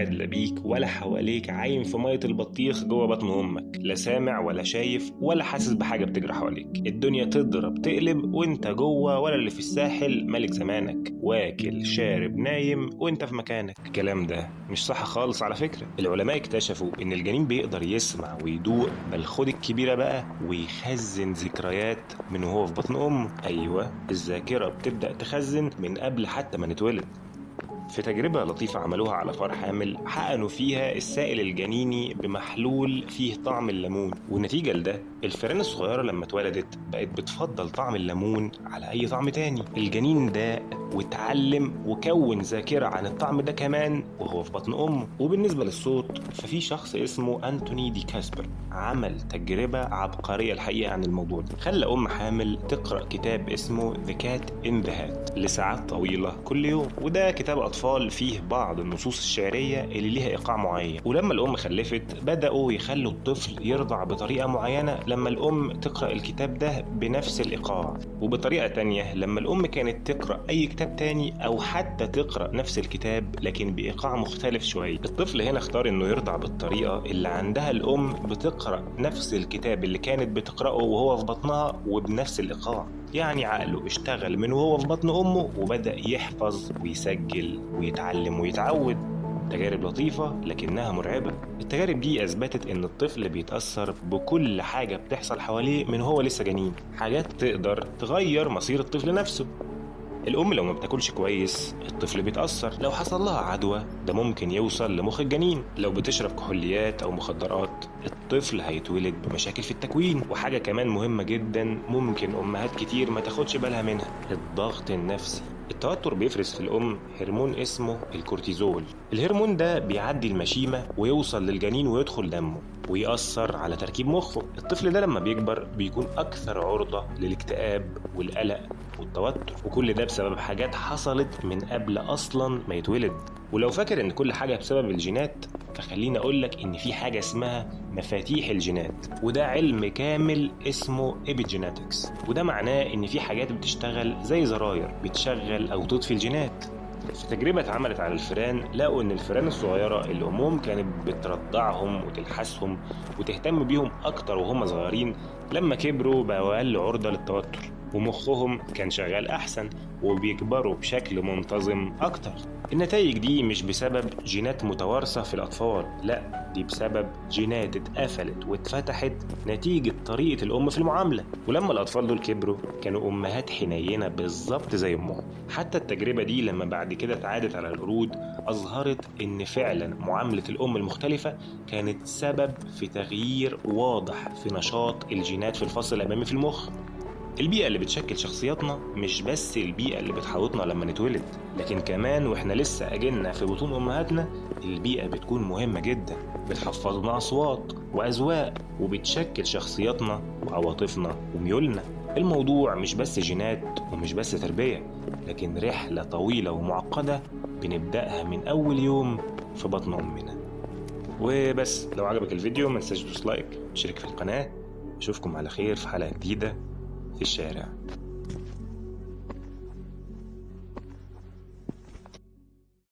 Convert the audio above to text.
قاعد لا بيك ولا حواليك، عايم في مية البطيخ جوه بطن أمك، لا سامع ولا شايف ولا حاسس بحاجة بتجري حواليك. الدنيا تضرب تقلب وانت جوه، ولا اللي في الساحل ملك زمانك، واكل شارب نايم وانت في مكانك. الكلام ده مش صح خالص على فكرة. العلماء اكتشفوا ان الجنين بيقدر يسمع ويدوق، بل خد الكبيرة بقى، ويخزن ذكريات من وهو في بطن أمه. أيوة، الذاكرة بتبدأ تخزن من قبل حتى ما نتولد. في تجربة لطيفة عملوها على فار حامل، حقنوا فيها السائل الجنيني بمحلول فيه طعم الليمون، والنتيجة لده الفئران الصغيرة لما اتولدت بقت بتفضل طعم الليمون على أي طعم تاني. الجنين ده واتعلم وكون ذاكرة عن الطعم ده كمان وهو في بطن أمه. وبالنسبة للصوت، ففي شخص اسمه أنتوني دي كاسبر عمل تجربة عبقرية الحقيقة عن الموضوع ده. خلى أم حامل تقرأ كتاب اسمه The Cat in the Hat لساعات طويلة كل يوم، وده كتاب أطفال فيه بعض النصوص الشعرية اللي ليها إيقاع معين. ولما الأم خلفت بدأوا يخلوا الطفل يرضع بطريقة معينة لما الأم تقرأ الكتاب ده بنفس الإيقاع، وبطريقة تانية لما الأم كانت تقرأ أي كتاب تاني، أو حتى تقرأ نفس الكتاب لكن بإيقاع مختلف شوية. الطفل هنا اختار إنه يرضع بالطريقة اللي عندها الأم بتقرأ نفس الكتاب اللي كانت بتقرأه وهو في بطنها وبنفس الإيقاع. يعني عقله اشتغل من وهو في بطن أمه وبدأ يحفظ ويسجل ويتعلم ويتعود. تجارب لطيفة لكنها مرعبة. التجارب دي أثبتت إن الطفل بيتأثر بكل حاجة بتحصل حواليه من هو لسه جنين، حاجات تقدر تغير مصير الطفل نفسه. الأم لو ما بتاكلش كويس الطفل بيتأثر، لو حصل لها عدوى ده ممكن يوصل لمخ الجنين، لو بتشرب كحوليات أو مخدرات الطفل هيتولد بمشاكل في التكوين. وحاجة كمان مهمة جدا ممكن أمهات كتير ما تاخدش بالها منها، الضغط النفسي. التوتر بيفرز في الأم هرمون اسمه الكورتيزول. الهرمون ده بيعدي المشيمة ويوصل للجنين ويدخل دمه ويأثر على تركيب مخه. الطفل ده لما بيكبر بيكون أكثر عرضة للاكتئاب والقلق والتوتر، وكل ده بسبب حاجات حصلت من قبل أصلا ما يتولد. ولو فاكر إن كل حاجة بسبب الجينات، فخليني أقولك إن في حاجة اسمها مفاتيح الجينات، وده علم كامل اسمه إبيجيناتكس. وده معناه إن في حاجات بتشتغل زي زراير بتشغل أو تطفي الجينات. في تجربة اتعملت على الفئران لقوا إن الفئران الصغيرة اللي أمهم كانت بترضعهم وتلحسهم وتهتم بيهم أكتر وهم صغيرين، لما كبروا بقوا أقل عرضة للتوتر، ومخهم كان شغال أحسن وبيكبروا بشكل منتظم أكتر. النتائج دي مش بسبب جينات متوارثة في الأطفال، لا، دي بسبب جينات اتقفلت واتفتحت نتيجة طريقة الأم في المعاملة. ولما الأطفال دول كبروا كانوا أمهات حنينة بالظبط زي أمهم. حتى التجربة دي لما بعد كده اتعادت على القرود أظهرت إن فعلا معاملة الأم المختلفة كانت سبب في تغيير واضح في نشاط الجينات في الفص الأمامي في المخ. البيئة اللي بتشكل شخصياتنا مش بس البيئة اللي بتحوطنا لما نتولد، لكن كمان واحنا لسه أجلنا في بطون أمهاتنا البيئة بتكون مهمة جدا، بتحفظنا أصوات وأذواق وبتشكل شخصياتنا وعواطفنا وميولنا. الموضوع مش بس جينات ومش بس تربية، لكن رحلة طويلة ومعقدة بنبدأها من أول يوم في بطن أمنا. وبس، لو عجبك الفيديو ما تنساش تدوس لايك وتشترك في القناة. أشوفكم على خير في حلقة جديدة في الشارع.